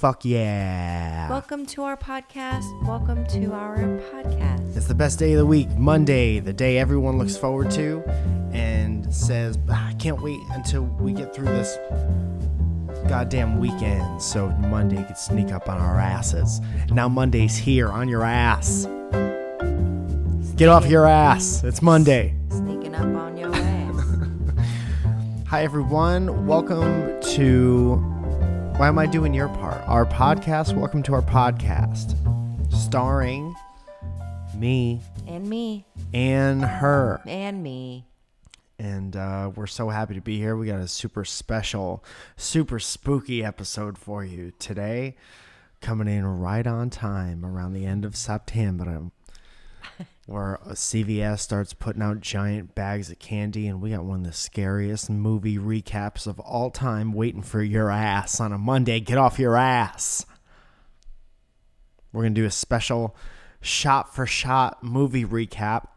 fuck yeah. Welcome to our podcast. Welcome to our podcast. It's the best day of the week, Monday, the day everyone looks forward to and says, I can't wait until we get through this goddamn weekend so Monday could sneak up on our asses. Now Monday's here on your ass. Get off your ass. It's Monday. Sneaking up on your ass. Hi, everyone. Welcome to... Why am I doing your part? Our podcast. Welcome to our podcast. Starring me. And me. And her. And me. And we're so happy to be here. We got a super special, super spooky episode for you today. Coming in right on time around the end of September. Where CVS starts putting out giant bags of candy, and we got one of the scariest movie recaps of all time waiting for your ass on a Monday. Get off your ass. We're going to do a special shot-for-shot movie recap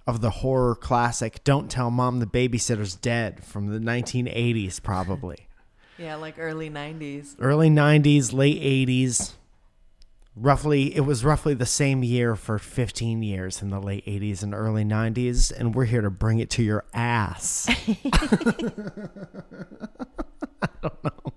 of the horror classic Don't Tell Mom the Babysitter's Dead from the 1980s, probably. Yeah, like early 90s. Early 90s, late 80s. It was roughly the same year for 15 years in the late 80s and early 90s, and we're here to bring it to your ass. I don't know.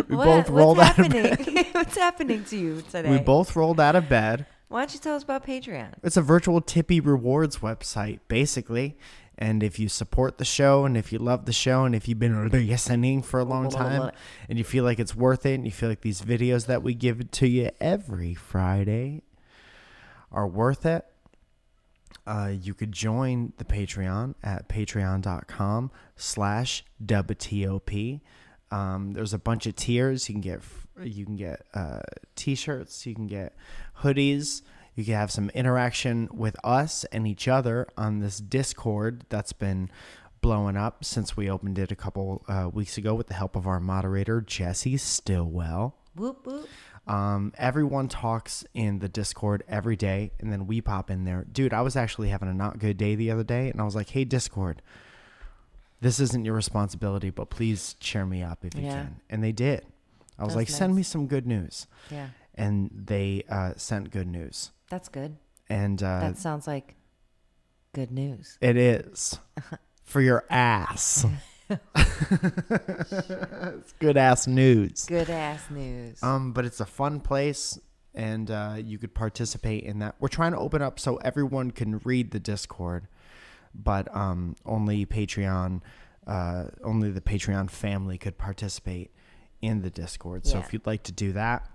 Both rolled out of bed. What's happening to you today? We both rolled out of bed. Why don't you tell us about Patreon? It's a virtual Tippy rewards website, basically. And if you support the show, and if you love the show, and if you've been listening for a long time, and you feel like it's worth it, and you feel like these videos that we give to you every Friday are worth it, you could join the Patreon at patreon.com/WTOP. There's a bunch of tiers. You can get t-shirts, you can get hoodies. You can have some interaction with us and each other on this Discord that's been blowing up since we opened it a couple weeks ago with the help of our moderator, Jesse Stillwell. Whoop, whoop. Everyone talks in the Discord every day, and then we pop in there. Dude, I was actually having a not good day the other day, and I was like, hey, Discord, this isn't your responsibility, but please cheer me up if you can. And they did. I was like, send me some good news. Yeah. And they sent good news. That's good. And that sounds like good news. It is. For your ass. It's good ass news. Good ass news. But it's a fun place, and you could participate in that. We're trying to open up so everyone can read the Discord, but only the Patreon family could participate in the Discord. So if you'd like to do that,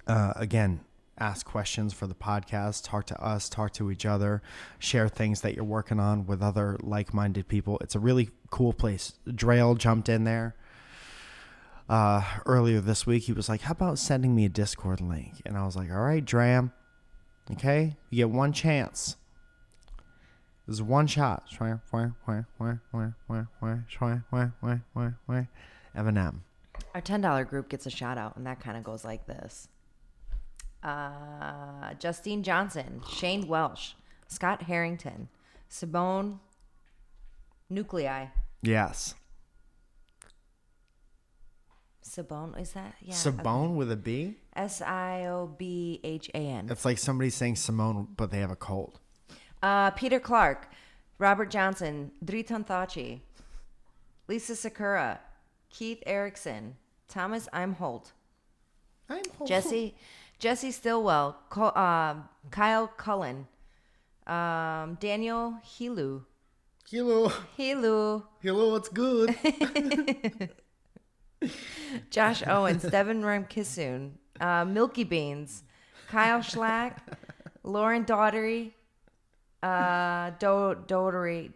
again, ask questions for the podcast, talk to us, talk to each other, share things that you're working on with other like-minded people. It's a really cool place. Drail jumped in there earlier this week. He was like, how about sending me a Discord link? And I was like, all right, Dram. Okay, you get one chance. There's one shot. Eminem. Our $10 group gets a shout out, and that kind of goes like this. Justine Johnson, Shane Welsh, Scott Harrington, Simone Nuclei. Yes. Simone, is that? Yeah. Simone with a B? Siobhan. It's like somebody saying Simone, but they have a cold. Peter Clark, Robert Johnson, Dritan Thachi, Lisa Sakura, Keith Erickson, Thomas Imholt, Jesse Stillwell, Kyle Cullen, Daniel Helu. Hello, what's good? Josh Owens, Devin Ramkissoon, Milky Beans, Kyle Schlack, Lauren Daugherty, Doherty.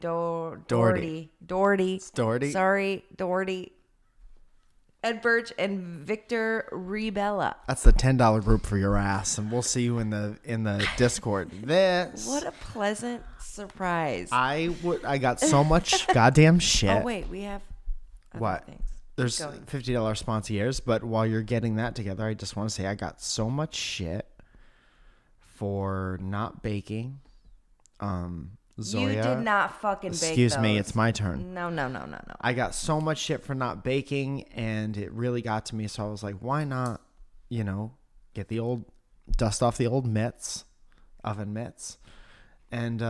Ed Birch and Victor Rebella. That's the $10 group for your ass, and we'll see you in the Discord. What a pleasant surprise! I got so much goddamn shit. Oh wait, we have what? Things. There's $50 sponsors, but while you're getting that together, I just want to say I got so much shit for not baking. Zoja. You did not fucking bake Excuse me, it's my turn. No. I got so much shit for not baking, and it really got to me, so I was like, why not get the old dust off the old oven mitts, and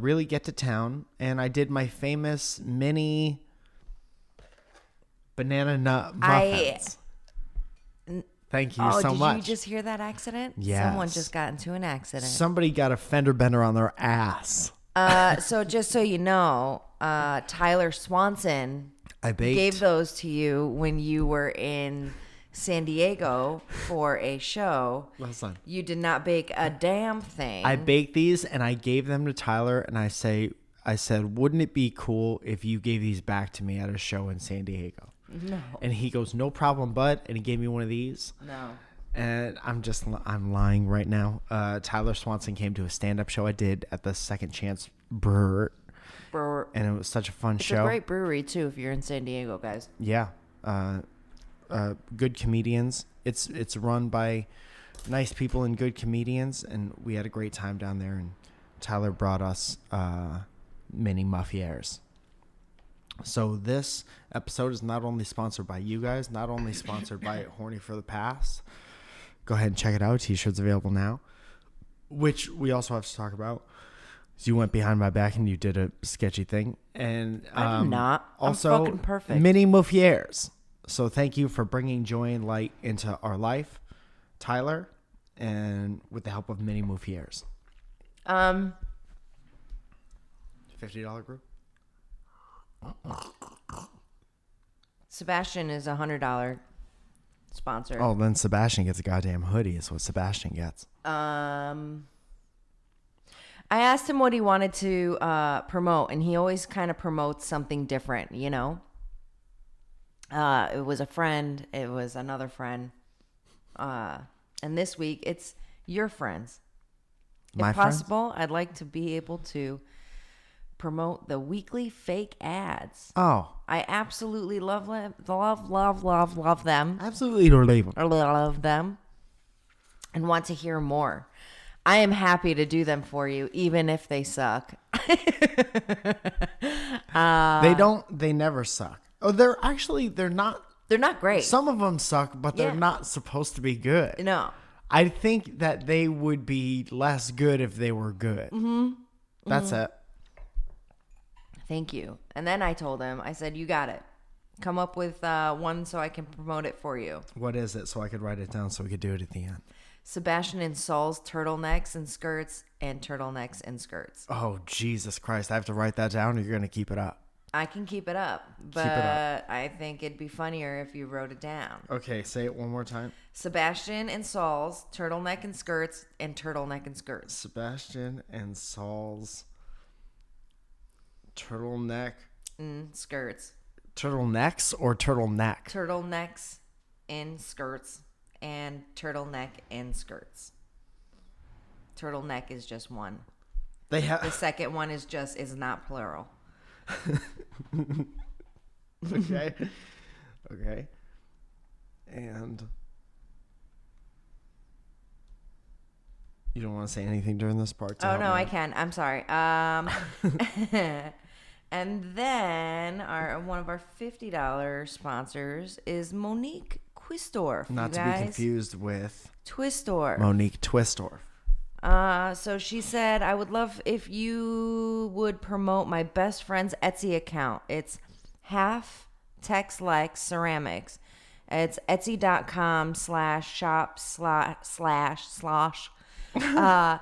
really get to town. And I did my famous mini banana nut muffins. Thank you so much. Did you just hear that accident? Yes. Someone just got into an accident. Somebody got a fender bender on their ass. So just so you know, Tyler Swanson gave those to you when you were in San Diego for a show. Listen, you did not bake a damn thing. I baked these and I gave them to Tyler, and I said, wouldn't it be cool if you gave these back to me at a show in San Diego? No. And he goes, no problem, bud. And he gave me one of these. No. And I'm lying right now. Tyler Swanson came to a stand-up show I did at the Second Chance Brewer. And it was such a fun show. It's a great brewery, too, if you're in San Diego, guys. Yeah. Good comedians. It's run by nice people and good comedians. And we had a great time down there. And Tyler brought us mini muffiers. So this episode is not only sponsored by you guys, not only sponsored by Horny for the Past. Go ahead and check it out. T-shirts available now, which we also have to talk about. So you went behind my back and you did a sketchy thing. And I did not. Also, I'm fucking perfect. Mini Muffiers. So thank you for bringing joy and light into our life, Tyler, and with the help of Mini Muffiers. $50 group. Sebastian is $100 sponsor. Oh, then Sebastian gets a goddamn hoodie is what Sebastian gets. I asked him what he wanted to promote, and he always kind of promotes something different, It was a friend. It was another friend. And this week, it's your friends. My if friends? possible, I'd like to be able to promote the weekly fake ads. Oh. I absolutely love them. Love them. Absolutely don't leave them. I love them and want to hear more. I am happy to do them for you, even if they suck. They never suck. Oh, they're not. They're not great. Some of them suck, but they're not supposed to be good. No. I think that they would be less good if they were good. Mm-hmm. That's it. Thank you. And then I told him, I said, you got it. Come up with one so I can promote it for you. What is it? So I could write it down so we could do it at the end. Sebastian and Saul's turtlenecks and skirts and turtlenecks and skirts. Oh, Jesus Christ. I have to write that down or you're going to keep it up? I can keep it up, but I think it'd be funnier if you wrote it down. Okay, say it one more time. Sebastian and Saul's turtleneck and skirts and turtleneck and skirts. Sebastian and Saul's turtleneck. Skirts. Turtlenecks or turtleneck? Turtlenecks and skirts and turtleneck and skirts. Turtleneck is just one. The second one is not plural. Okay. And you don't want to say anything during this part? Oh, no, I can. I'm sorry. And then one of our $50 sponsors is Monique Quistorf. Not to be confused with Twistorf. Monique Twistorf. So she said, I would love if you would promote my best friend's Etsy account. It's Half Tex Lex Ceramics. It's etsy.com/shop//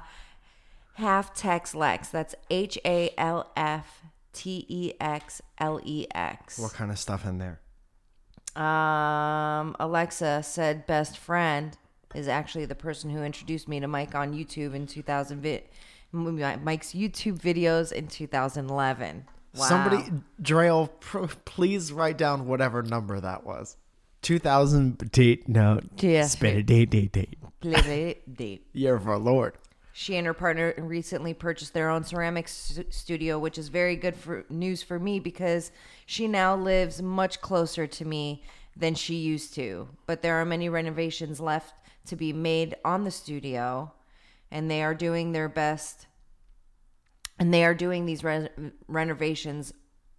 Half Tex Lex. That's HALFTEXLEX. What kind of stuff in there? Alexa said best friend is actually the person who introduced me to Mike on YouTube in Mike's YouTube videos in 2011. Wow. Somebody, Drell, please write down whatever number that was. 2000 date, no, yeah. Spit a date. Year of our Lord. She and her partner recently purchased their own ceramics studio, which is very good news for me because she now lives much closer to me than she used to. But there are many renovations left to be made on the studio, and they are doing their best. And they are doing these renovations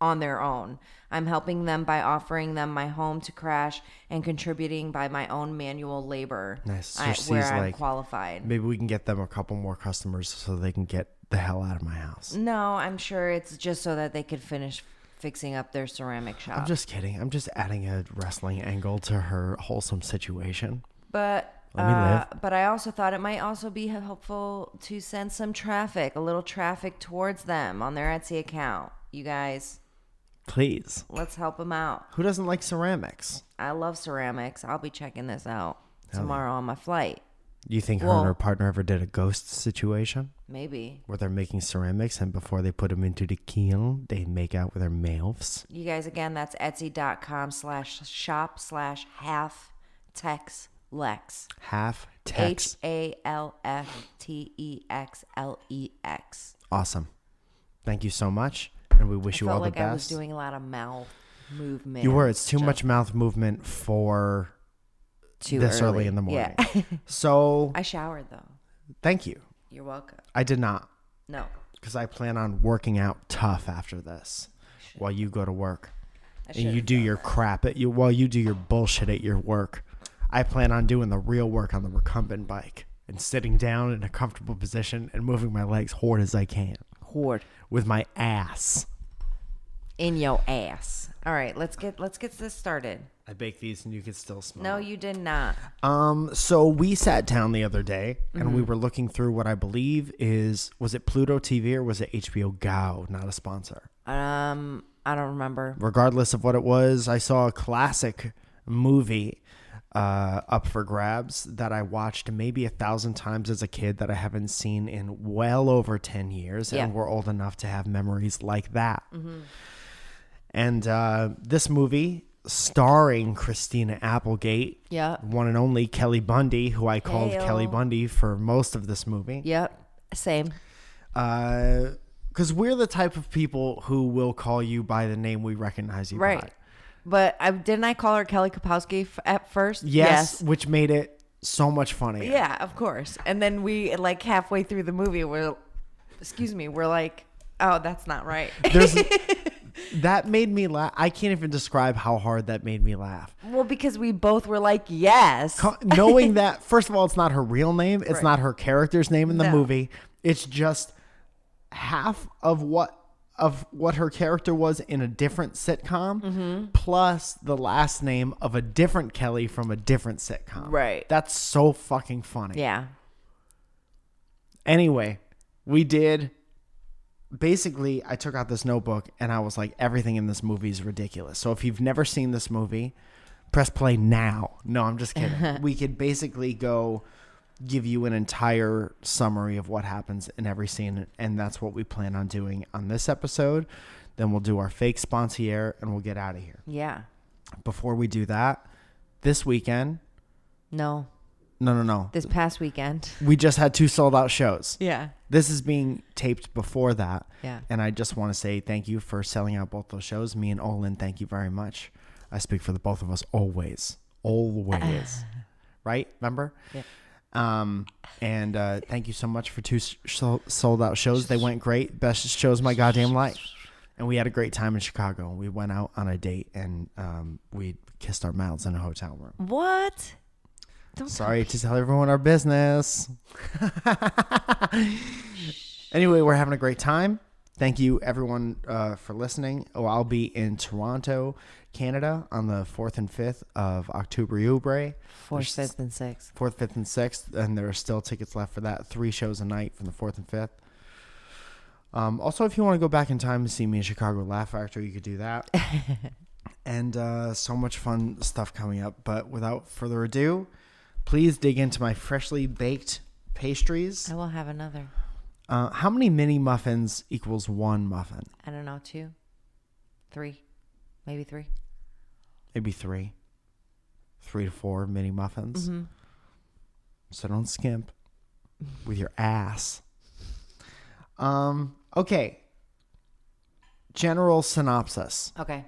on their own. I'm helping them by offering them my home to crash and contributing by my own manual labor. Nice. So Where she's I'm like, qualified. maybe we can get them a couple more customers so they can get the hell out of my house. No, I'm sure it's just so that they could finish fixing up their ceramic shop. I'm just kidding. I'm just adding a wrestling angle to her wholesome situation. But Let me live. But I also thought it might also be helpful to send some traffic, a little traffic towards them on their Etsy account. You guys, Please. let's help them out. Who doesn't like ceramics? I love ceramics. I'll be checking this out tomorrow on my flight. You think her and her partner ever did a ghost situation Maybe. where they're making ceramics and before they put them into the kiln, they make out with their mouths? You guys, again, that's etsy.com/shop/halftexlex. Half text. HALFTEXLEX. Awesome. Thank you so much. And we wish you all the best. I was doing a lot of mouth movement. You were. It's too much mouth movement for this early in the morning. Yeah. So I showered though. Thank you. You're welcome. I did not, No. because I plan on working out tough after this while you go to work. And you do your crap while you do your bullshit at your work. I plan on doing the real work on the recumbent bike and sitting down in a comfortable position and moving my legs hard as I can. Horde. With my ass. In your ass. All right, let's get this started. I baked these and you could still smell No, it. you did not. So we sat down the other day and we were looking through what I believe was it Pluto TV or was it HBO Go? Not a sponsor. I don't remember. Regardless of what it was, I saw a classic movie up for grabs that I watched maybe 1,000 times as a kid that I haven't seen in well over 10 years. Yeah. And we're old enough to have memories like that. And this movie, starring Christina Applegate, Yep. one and only Kelly Bundy, who I called Heyo. Kelly Bundy for most of this movie. Yep. Same. Because we're the type of people who will call you by the name we recognize you by. Right. But didn't I call her Kelly Kapowski at first? Yes, which made it so much funnier. Yeah, of course. And then we, like, halfway through the movie, we're like, oh, that's not right. That made me laugh. I can't even describe how hard that made me laugh. Well, because we both were like, yes. Knowing that, first of all, it's not her real name. It's not her character's name in the No. movie. It's just half of what her character was in a different sitcom, plus the last name of a different Kelly from a different sitcom. Right. That's so fucking funny. Yeah. Anyway, we did. Basically, I took out this notebook and I was like, everything in this movie is ridiculous. So if you've never seen this movie, press play now. No, I'm just kidding. We could basically go give you an entire summary of what happens in every scene, and that's what we plan on doing on this episode. Then we'll do our fake sponsor and we'll get out of here. Yeah. Before we do that, this weekend, No. no. This past weekend. We just had 2 sold out shows. Yeah. This is being taped before that. Yeah. And I just want to say thank you for selling out both those shows. Me and Olin, thank you very much. I speak for the both of us always. Always. Right? Remember? Yeah. And thank you so much for 2 sold out shows. They went great. Best shows of my goddamn life. And we had a great time in Chicago. We went out on a date and we kissed our mouths in a hotel room. What? Sorry to tell everyone our business. Anyway, we're having a great time. Thank you, everyone, for listening. I'll be in Toronto, Canada on the 4th and 5th of October. 4th, 5th, and 6th. 4th, 5th, and 6th. And there are still tickets left for that. 3 shows a night from the 4th and 5th. Also, if you want to go back in time to see me in Chicago Laugh Factory, you could do that. And so much fun stuff coming up. But without further ado, please dig into my freshly baked pastries. I will have another. How many mini muffins equals 1 muffin? I don't know, 2, 3, maybe 3. Maybe 3. 3 to 4 mini muffins. So don't skimp with your ass. Okay. General synopsis. Okay.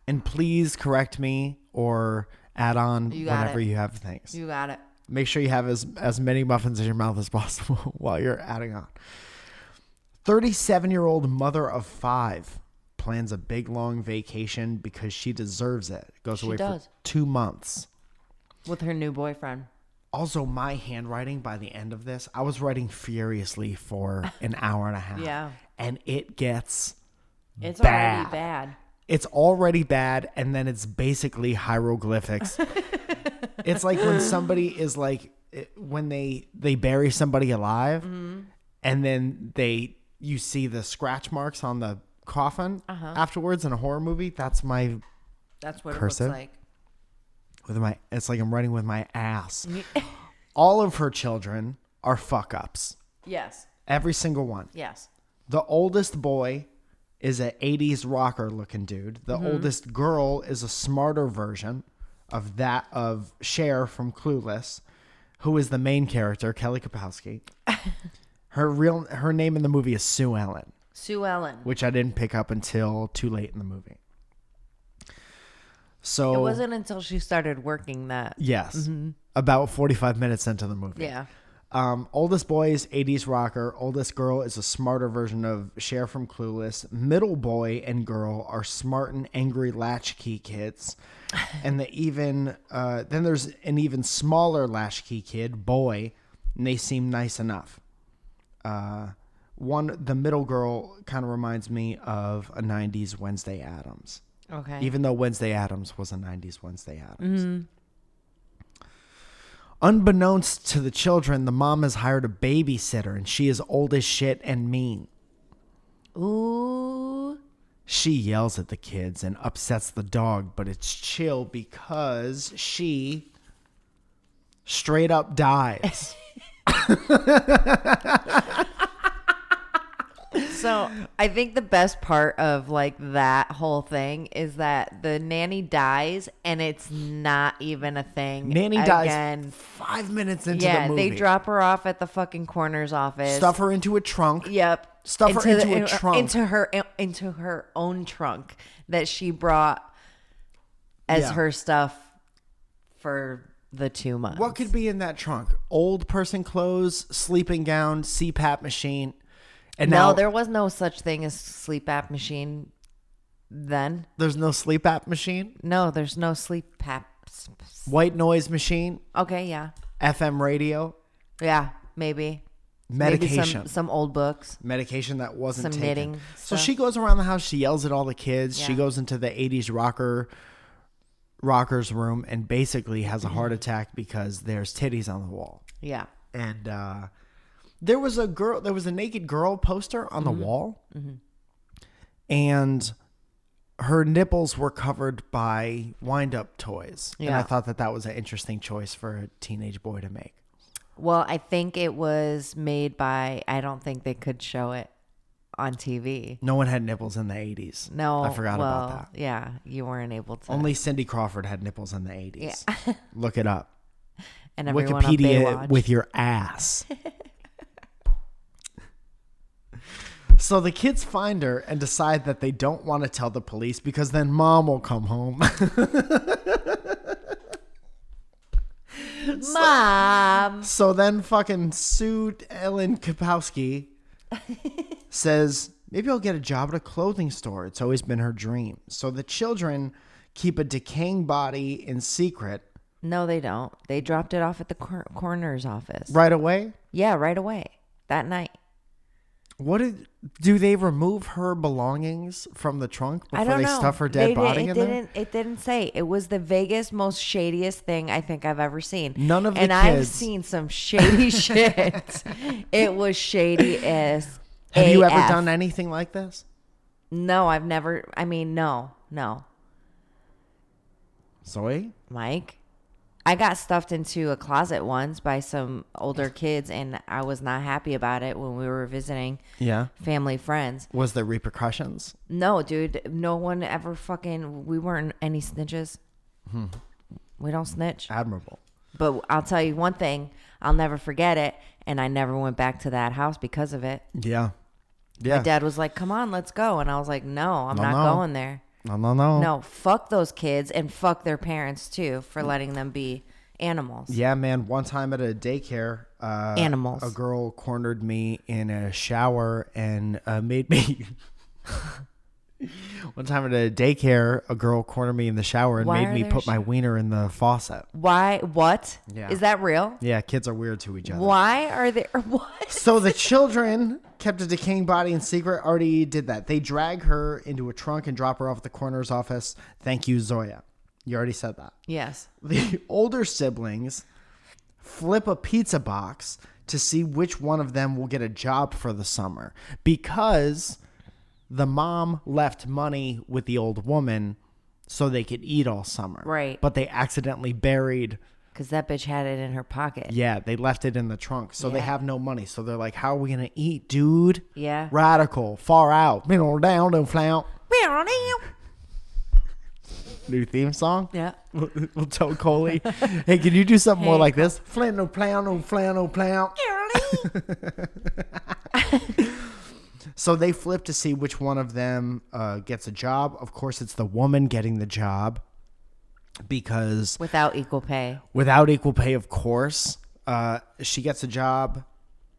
And please correct me or add on whenever you have things. You got it. Make sure you have as many muffins in your mouth as possible while you're adding on. 37-year-old mother of 5 plans a big long vacation because she deserves it. Goes away for 2 months. With her new boyfriend. Also, my handwriting by the end of this, I was writing furiously for an hour and a half. Yeah. And it gets It's bad. already bad. It's already bad, and then it's basically hieroglyphics. It's like when somebody is like, when they bury somebody alive, and then you see the scratch marks on the coffin afterwards in a horror movie. That's what cursive. It looks like. It's like I'm writing with my ass. All of her children are fuck ups. Yes. Every single one. Yes. The oldest boy is an 80s rocker looking dude. The oldest girl is a smarter version of Cher from Clueless, who is the main character, Kelly Kapowski. Her name in the movie is Sue Ellen. Sue Ellen. Which I didn't pick up until too late in the movie. So it wasn't until she started working that. Yes. About 45 minutes into the movie. Yeah. Oldest boy is 80s rocker. Oldest girl is a smarter version of Cher from Clueless. Middle boy and girl are smart and angry latchkey kids. And then there's an even smaller latchkey kid, boy, and they seem nice enough. The middle girl kind of reminds me of a 90s Wednesday Addams. Okay. Even though Wednesday Addams was a 90s Wednesday Addams. Unbeknownst to the children, the mom has hired a babysitter, and she is old as shit and mean. Ooh. She yells at the kids and upsets the dog, but it's chill because she straight up dies. So I think the best part of like that whole thing is that the nanny dies and it's not even a thing. Nanny dies 5 minutes into the movie. Yeah, they drop her off at the fucking coroner's office. Stuff her into a trunk. Yep. Stuff her into a trunk. Into her own trunk that she brought as her stuff for the 2 months. What could be in that trunk? Old person clothes, sleeping gown, CPAP machine. And no, now there was no such thing as sleep app machine then. There's no sleep app machine? No, there's no sleep app. White noise machine? Okay, yeah. FM radio? Yeah, maybe. Medication. Maybe some old books. Medication that wasn't some taken. Knitting So stuff. she goes around the house. She yells at all the kids. Yeah. She goes into the 80s rocker's room and basically has a heart attack because there's titties on the wall. Yeah. And there was a naked girl poster on the wall. And her nipples were covered by wind-up toys. Yeah. And I thought that was an interesting choice for a teenage boy to make. Well, I think it was made by, I don't think they could show it on TV. No one had nipples in the 80s. No. I forgot about that. Yeah, you weren't able to. Only Cindy Crawford had nipples in the 80s. Yeah. Look it up. And everyone Wikipedia on Baywatch. with your ass. So the kids find her and decide that they don't want to tell the police because then mom will come home. Mom. So then fucking Sue Ellen Kapowski says, maybe I'll get a job at a clothing store. It's always been her dream. So the children keep a decaying body in secret. No, they don't. They dropped it off at the coroner's office. Right away? Yeah, right away. That night. Do they remove her belongings from the trunk I before don't they know. stuff her dead body in there? It didn't say. It was the vaguest, most shadiest thing I think I've ever seen. None of the and kids. I've seen some shady shit. It was shady as Have you ever AF. done anything like this? No, I've never. I mean, no. Zoe? Mike, I got stuffed into a closet once by some older kids, and I was not happy about it when we were visiting family friends. Was there repercussions? No, dude. No one ever we weren't any snitches. We don't snitch. Admirable. But I'll tell you one thing. I'll never forget it, and I never went back to that house because of it. Yeah. My dad was like, come on, let's go. And I was like, no, I'm not going there. No. No, fuck those kids and fuck their parents too for letting them be animals. Yeah, man. One time at a daycare, Animals. a girl cornered me in a shower and made me One time at a daycare, a girl cornered me in the shower and made me put my wiener in the faucet. Why? What? Yeah. Is that real? Yeah, kids are weird to each other. Why are there? What? So the children kept a decaying body in secret. Already did that. They drag her into a trunk and drop her off at the coroner's office. Thank you, Zoja. You already said that. Yes. The older siblings flip a pizza box to see which one of them will get a job for the summer, because the mom left money with the old woman so they could eat all summer. Right. But they accidentally buried. Because that bitch had it in her pocket. Yeah, they left it in the trunk. So they Yeah. have no money. So they're like, how are we going to eat, dude? Yeah. Radical, far out. Down, don't flout. New theme song? Yeah. We'll tell Coley, hey, can you do something more like this? Flint, no plow, no flow, no plow. So they flip to see which one of them gets a job. Of course, it's the woman getting the job, because Without equal pay. without equal pay, of course, she gets a job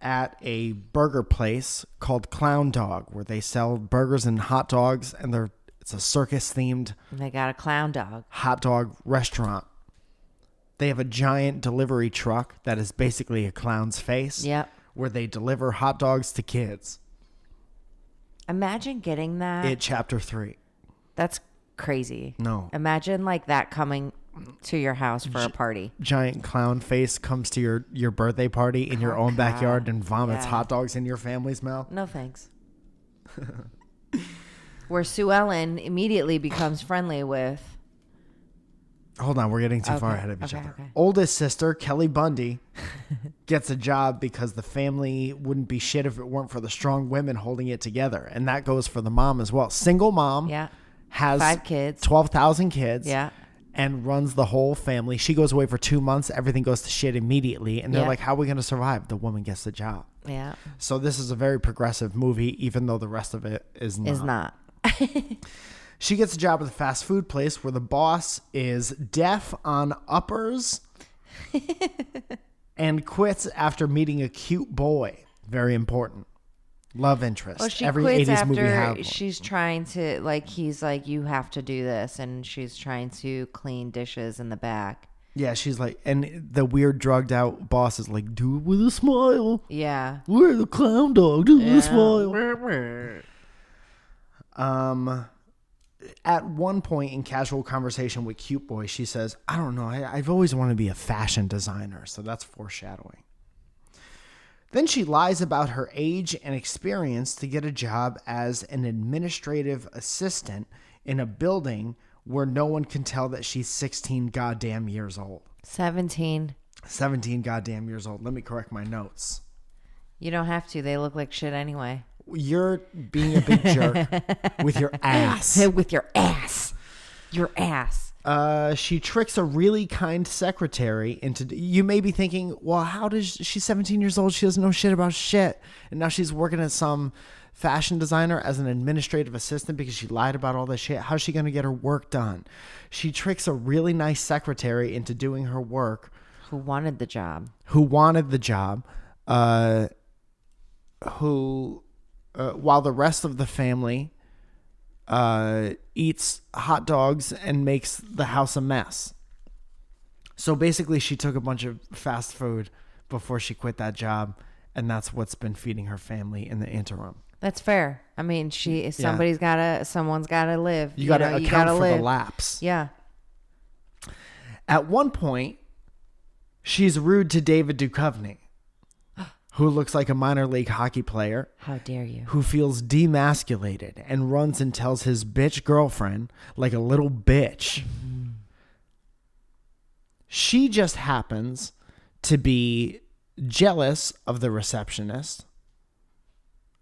at a burger place called Clown Dog, where they sell burgers and hot dogs, and it's a circus-themed And they got a clown dog. hot dog restaurant. They have a giant delivery truck that is basically a clown's face. Yep. Where they deliver hot dogs to kids. Imagine getting that. It chapter 3. That's crazy. No. Imagine like that coming to your house for a party. Giant clown face comes to your birthday party in your own backyard and vomits Yeah. hot dogs in your family's mouth. No thanks. Where Sue Ellen immediately becomes friendly with. Hold on, we're getting too far Okay, ahead of each okay, other. okay. Oldest sister, Kelly Bundy, gets a job because the family wouldn't be shit if it weren't for the strong women holding it together. And that goes for the mom as well. Single mom. Yeah. Has 5 kids. 12,000 kids. Yeah. And runs the whole family. She goes away for 2 months. Everything goes to shit immediately. And they're Yeah. like, how are we going to survive? The woman gets the job. Yeah. So this is a very progressive movie, even though the rest of it is not. Is not. She gets a job at a fast food place where the boss is deaf on uppers and quits after meeting a cute boy. Very important. Love interest. Well, she Every quits 80s movie has after one. she's trying to, like, he's like, you have to do this. And she's trying to clean dishes in the back. Yeah, she's like, and the weird drugged out boss is like, do it with a smile. Yeah. We're the clown dog. Do it with a smile. At one point in casual conversation with Cute Boy, she says, I don't know, I've always wanted to be a fashion designer. So that's foreshadowing. Then she lies about her age and experience to get a job as an administrative assistant in a building where no one can tell that she's 16 goddamn years old. 17. 17 goddamn years old. Let me correct my notes. You don't have to. They look like shit anyway. You're being a big jerk with your ass. With your ass. Your ass. She tricks a really kind secretary into. You may be thinking, well, how does she's 17 years old? She doesn't know shit about shit, and now she's working at some fashion designer as an administrative assistant because she lied about all this shit. How's she gonna get her work done? She tricks a really nice secretary into doing her work. Who wanted the job? While the rest of the family eats hot dogs and makes the house a mess. So basically she took a bunch of fast food before she quit that job, and that's what's been feeding her family in the interim. That's fair. I mean, someone's gotta live. You gotta account for the lapse. Yeah. At one point, she's rude to David Duchovny, who looks like a minor league hockey player. How dare you? Who feels demasculated and runs and tells his bitch girlfriend like a little bitch. Mm-hmm. She just happens to be jealous of the receptionist.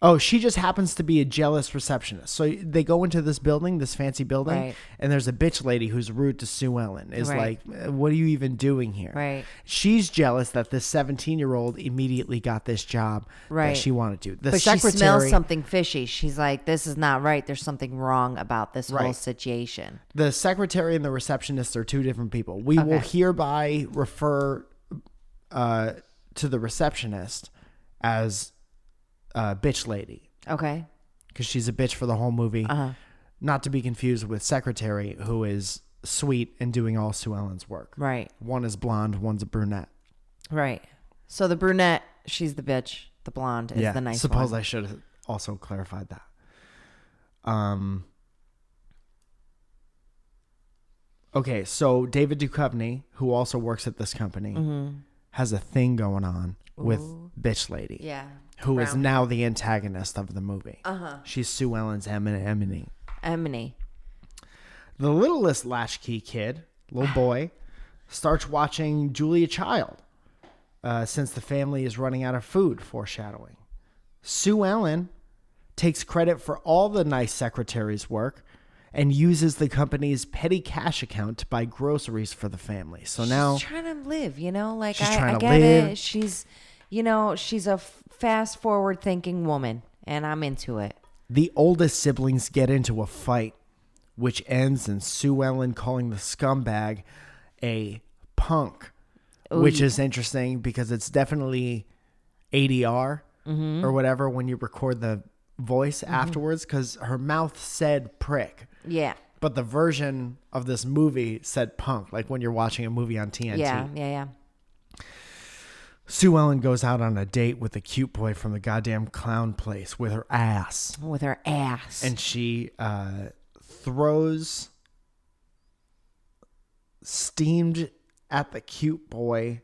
Oh, she just happens to be a jealous receptionist. So they go into this building, this fancy building, Right. and there's a bitch lady who's rude to Sue Ellen. Is Right. like, what are you even doing here? Right. She's jealous that this 17-year-old immediately got this job Right. that she wanted to. The But secretary, she smells something fishy. She's like, this is not right. There's something wrong about this whole Right. situation. The secretary and the receptionist are two different people. We will hereby refer to the receptionist as bitch lady. Okay. Because she's a bitch for the whole movie. Not to be confused with secretary, who is sweet and doing all Sue Ellen's work. Right. One is blonde, one's a brunette. Right. So the brunette, she's the bitch. The blonde is the nice suppose one. I should have also clarified that. Okay, so David Duchovny, who also works at this company, has a thing going on with Bitch Lady. Yeah. Who is now the antagonist of the movie. She's Sue Ellen's Emily. The littlest latchkey kid, little boy, starts watching Julia Child since the family is running out of food, foreshadowing. Sue Ellen takes credit for all the nice secretary's work and uses the company's petty cash account to buy groceries for the family. So now she's trying to live, like she's I trying to get live. it. She's, she's a fast forward thinking woman, and I'm into it. The oldest siblings get into a fight, which ends in Sue Ellen calling the scumbag a punk, which is interesting because it's definitely ADR or whatever when you record the voice afterwards, because her mouth said prick. Yeah. But the version of this movie said punk, like when you're watching a movie on TNT. Yeah. Sue Ellen goes out on a date with a cute boy from the goddamn clown place with her ass. And she throws steamed at the cute boy.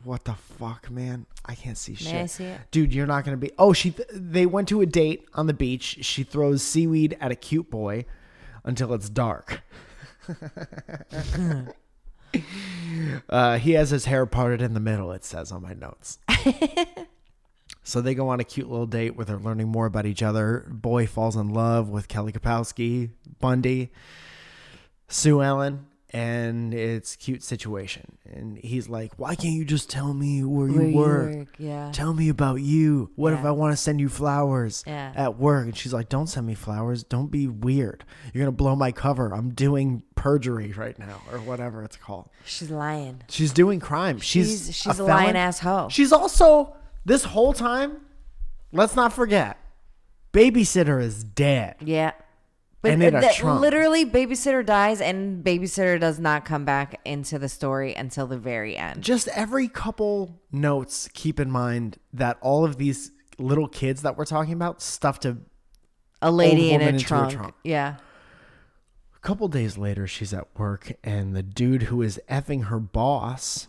What the fuck, man? I can't see shit. May I see it? Dude, you're not going to be... Oh, they went to a date on the beach. She throws seaweed at a cute boy until it's dark. He has his hair parted in the middle, it says on my notes. So they go on a cute little date where they're learning more about each other. Boy falls in love with Kelly Kapowski, Bundy, Sue Ellen, and it's a cute situation. And he's like, why can't you just tell me where you work? Yeah. Tell me about you. What if I want to send you flowers at work? And she's like, don't send me flowers. Don't be weird. You're going to blow my cover. I'm doing perjury right now, or whatever it's called. She's lying. She's doing crime. She's a lying asshole. She's also, this whole time, let's not forget, Babysitter is dead. Yeah. But and in a trunk. Literally, Babysitter dies, and Babysitter does not come back into the story until the very end. Just every couple notes, keep in mind that all of these little kids that we're talking about stuffed a lady in a into trunk. Yeah. A couple days later, she's at work, and the dude who is effing her boss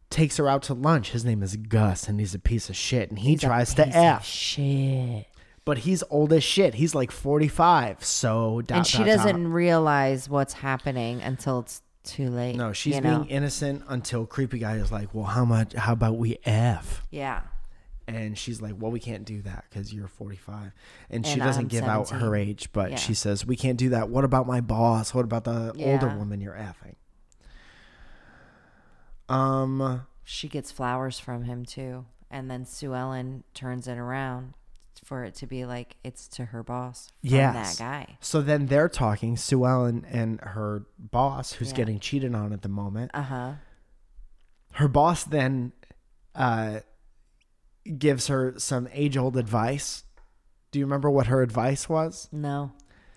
takes her out to lunch. His name is Gus, and he's a piece of shit, and he tries to F. Shit. But he's old as shit. He's like 45. So and she doesn't realize what's happening until it's too late. No, she's being innocent until creepy guy is like, well, how about we F? Yeah. And she's like, well, we can't do that because you're 45. And she doesn't give out her age, but she says, we can't do that. What about my boss? What about the older woman you're effing? She gets flowers from him too. And then Sue Ellen turns it around for it to be like it's to her boss from that guy. So then they're talking, Sue Ellen and her boss, who's getting cheated on at the moment. Her boss then gives her some age-old advice. Do you remember what her advice was? No.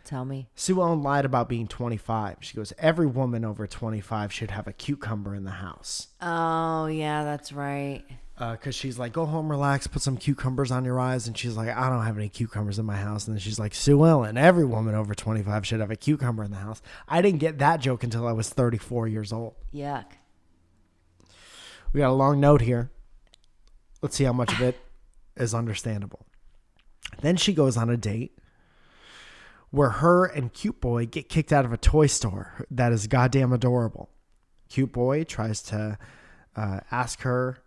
Tell me. Sue Ellen lied about being 25. She goes, every woman over 25 should have a cucumber in the house. Oh, yeah, that's right. Because she's like, go home, relax, put some cucumbers on your eyes. And she's like, I don't have any cucumbers in my house. And then she's like, Sue Ellen, every woman over 25 should have a cucumber in the house. I didn't get that joke until I was 34 years old. Yuck. We got a long note here. Let's see how much of it is understandable. Then she goes on a date where her and cute boy get kicked out of a toy store that is goddamn adorable. Cute boy tries to ask her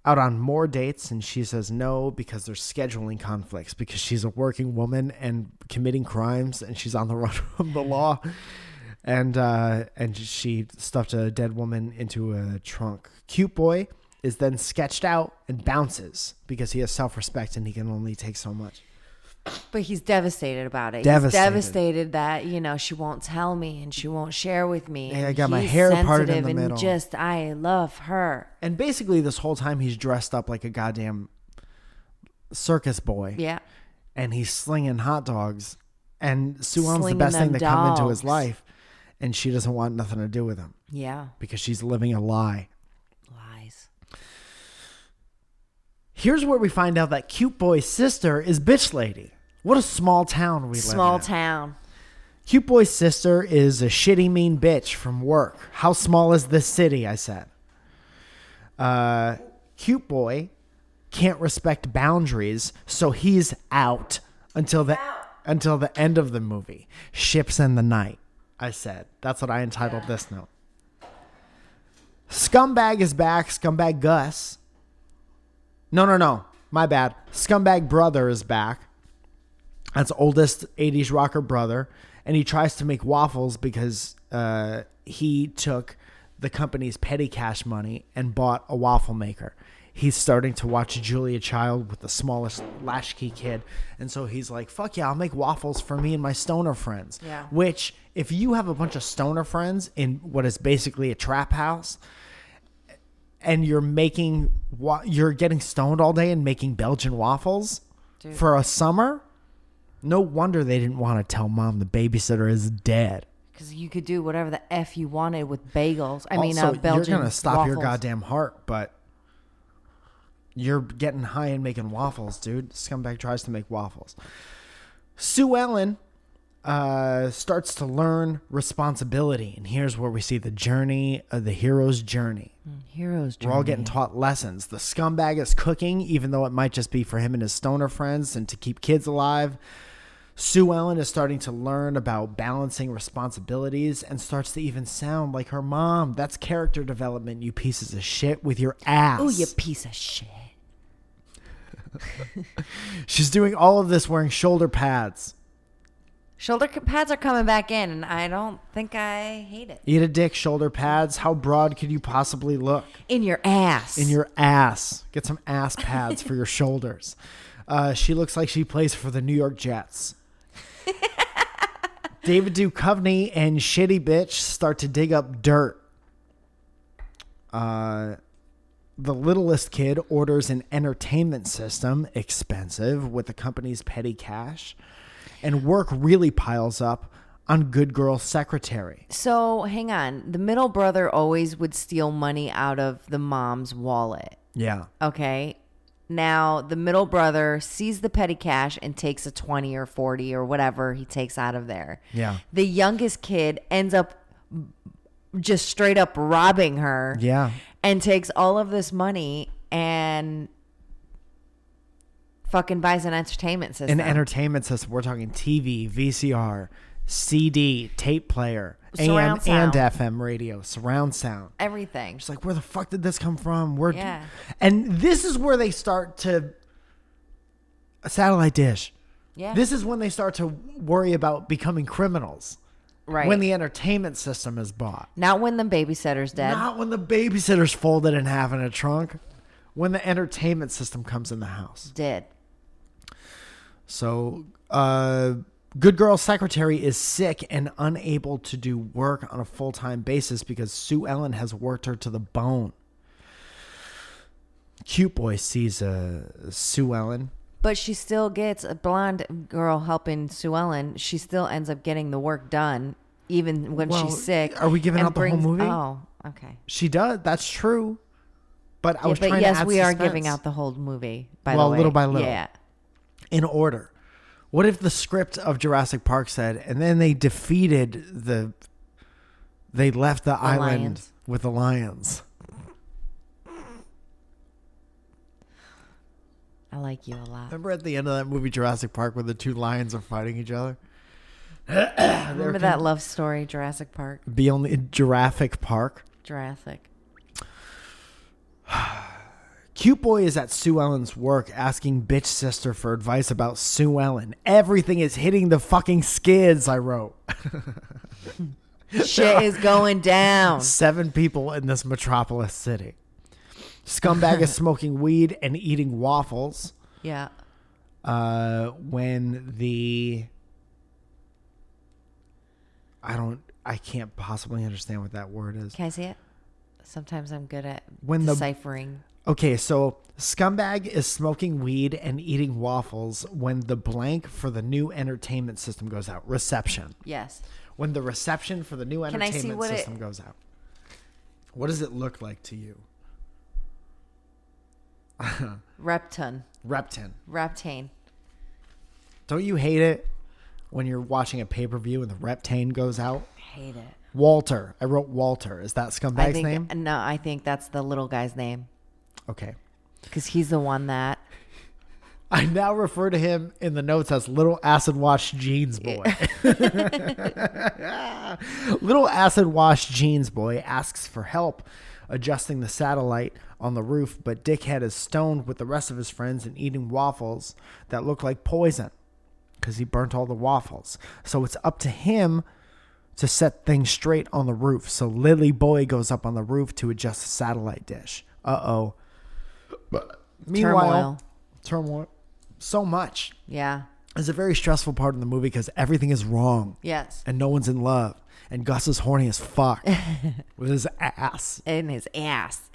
out on more dates, and she says no because there's scheduling conflicts because she's a working woman and committing crimes, and she's on the run from the law. And she stuffed a dead woman into a trunk. Cute boy is then sketched out and bounces because he has self-respect and he can only take so much. But he's devastated about it. Devastated. He's devastated that, she won't tell me and she won't share with me. Yeah, I got my hair parted in the middle. And I love her. And basically this whole time he's dressed up like a goddamn circus boy. Yeah. And he's slinging hot dogs And Sue Ellen's the Slinging best thing them to come into his dogs. life. And she doesn't want nothing to do with him Yeah. because she's living a lie. Lies. Here's where we find out that Cute Boy's sister is Bitch Lady. What a small town we live in. Small town. Cute Boy's sister is a shitty mean bitch from work. How small is this city, I said. Cute Boy can't respect boundaries, so he's out until the end of the movie. Ships in the night, I said. That's what I entitled this note. Scumbag is back. Scumbag Gus. No. My bad. Scumbag Brother is back. That's oldest 80s rocker brother. And he tries to make waffles because he took the company's petty cash money and bought a waffle maker. He's starting to watch Julia Child with the smallest latchkey kid. And so he's like, fuck yeah, I'll make waffles for me and my stoner friends. Yeah. Which, if you have a bunch of stoner friends in what is basically a trap house, and you're getting stoned all day and making Belgian waffles for a summer, no wonder they didn't want to tell mom the babysitter is dead. Because you could do whatever the F you wanted with bagels. Also, Belgian you're going to stop waffles. your goddamn heart, but you're getting high and making waffles, dude. Scumbag tries to make waffles. Sue Ellen starts to learn responsibility. And here's where we see the journey of the hero's journey. Hero's journey. We're all getting taught lessons. The scumbag is cooking, even though it might just be for him and his stoner friends and to keep kids alive. Sue Ellen is starting to learn about balancing responsibilities and starts to even sound like her mom. That's character development, you pieces of shit, with your ass. Oh, you piece of shit. She's doing all of this wearing shoulder pads. Shoulder pads are coming back in, and I don't think I hate it. Eat a dick, shoulder pads. How broad could you possibly look? In your ass. In your ass. Get some ass pads for your shoulders. She looks like she plays for the New York Jets. David Duchovny and Shitty Bitch start to dig up dirt. The littlest kid orders an entertainment system, expensive, with the company's petty cash. And work really piles up on Good Girl Secretary. So, hang on. The middle brother always would steal money out of the mom's wallet. Yeah. Okay. Now, the middle brother sees the petty cash and takes a 20 or 40 or whatever he takes out of there. Yeah. The youngest kid ends up just straight up robbing her. Yeah. And takes all of this money and fucking buys an entertainment system. An entertainment system. We're talking TV, VCR, CD, tape player, Surround AM and sound. FM radio, surround sound. Everything. She's like, where the fuck did this come from? Yeah. And this is where they start to... A satellite dish. Yeah. This is when they start to worry about becoming criminals. Right. When the entertainment system is bought. Not when the babysitter's dead. Not when the babysitter's folded in half in a trunk. When the entertainment system comes in the house. Dead. So, Good Girl Secretary is sick and unable to do work on a full-time basis because Sue Ellen has worked her to the bone. Cute Boy sees Sue Ellen. But she still gets a blonde girl helping Sue Ellen. She still ends up getting the work done, even when she's sick. Are we giving out the whole movie? Oh, okay. She does. That's true. But I was trying to add we are suspense. giving out the whole movie, by the way. Little by little. Yeah. In order. What if the script of Jurassic Park said, and then they left the island lions. with the lions? I like you a lot. Remember at the end of that movie, Jurassic Park, where the two lions are fighting each other? Remember that love story, Jurassic Park? Be only Jurassic Park. Jurassic. Cute Boy is at Sue Ellen's work asking bitch sister for advice about Sue Ellen. Everything is hitting the fucking skids, I wrote. Shit is going down. 7 people in this metropolis city. Scumbag is smoking weed and eating waffles. Yeah. When the... I can't possibly understand what that word is. Can I see it? Sometimes I'm good at When deciphering. Okay, so scumbag is smoking weed and eating waffles when the blank for the new entertainment system goes out. Reception. Yes. When the reception for the new Can I see entertainment what system goes out. What does it look like to you? Reptane. Reptane. Don't you hate it when you're watching a pay-per-view and the reptane goes out? Hate it. Walter. I wrote Walter. Is that scumbag's name? No, I think that's the little guy's name. Okay. Because he's the one that... I now refer to him in the notes as Little Acid Wash Jeans Boy. Little Acid Wash Jeans Boy asks for help adjusting the satellite on the roof, but Dickhead is stoned with the rest of his friends and eating waffles that look like poison because he burnt all the waffles. So it's up to him to set things straight on the roof. So Lily Boy goes up on the roof to adjust the satellite dish. Uh-oh. Meanwhile, turmoil. So much. Yeah. It's a very stressful part of the movie because everything is wrong. Yes. And no one's in love. And Gus is horny as fuck with his ass. In his ass.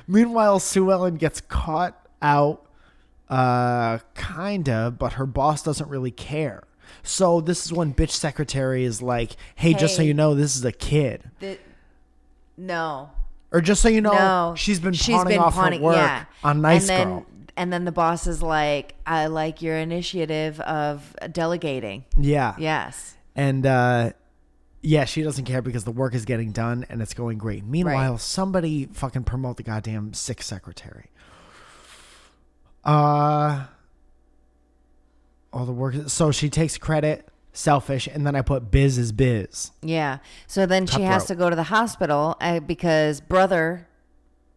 Meanwhile, Sue Ellen gets caught out, kinda, but her boss doesn't really care. So this is when bitch secretary is like, hey, just so you know, this is a kid. No. Or just so you know, she's been pawning off her work on Nice Girl. And then the boss is like, I like your initiative of delegating. Yeah. Yes. And, yeah, she doesn't care because the work is getting done and it's going great. Meanwhile, somebody fucking promote the goddamn sick secretary. All the work. So she takes credit, selfish, and then I put biz is biz. Yeah. So then she has to go to the hospital because brother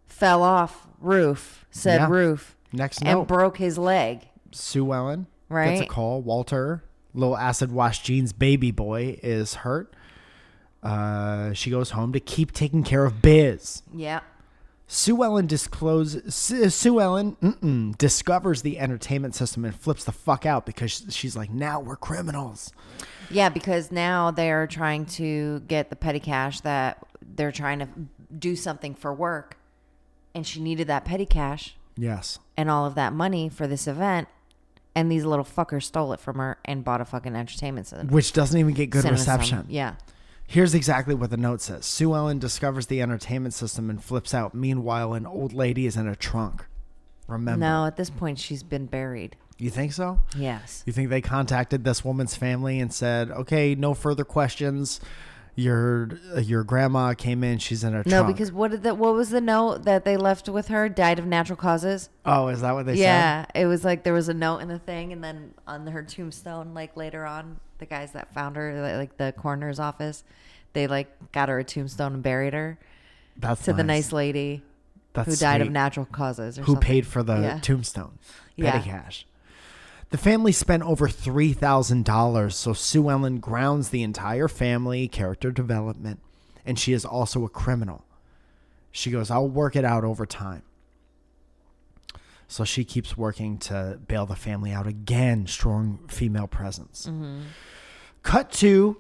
fell off roof, roof. Next note. And broke his leg. Sue Ellen gets a call. Walter, Little Acid Wash Jeans baby boy, is hurt. She goes home to keep taking care of Biz. Yeah. Sue Ellen discovers the entertainment system and flips the fuck out because she's like, now we're criminals. Yeah, because now they're trying to get the petty cash that they're trying to do something for work. And she needed that petty cash. Yes. And all of that money for this event. And these little fuckers stole it from her and bought a fucking entertainment center. Which doesn't even get good reception. Yeah. Here's exactly what the note says. Sue Ellen discovers the entertainment system and flips out. Meanwhile, an old lady is in a trunk. Remember? No, at this point, she's been buried. You think so? Yes. You think they contacted this woman's family and said, okay, no further questions. Your grandma came in. She's in a trunk. No, because what was the note that they left with her? Died of natural causes. Oh, is that what they said? Yeah, it was like there was a note in the thing, and then on her tombstone, like later on, the guys that found her, like the coroner's office, they like got her a tombstone and buried her. That's to the nice lady who died of natural causes. Or who something. paid for the tombstone? Petty cash. The family spent over $3,000, so Sue Ellen grounds the entire family, character development, and she is also a criminal. She goes, I'll work it out over time. So she keeps working to bail the family out again. Strong female presence. Mm-hmm. Cut to,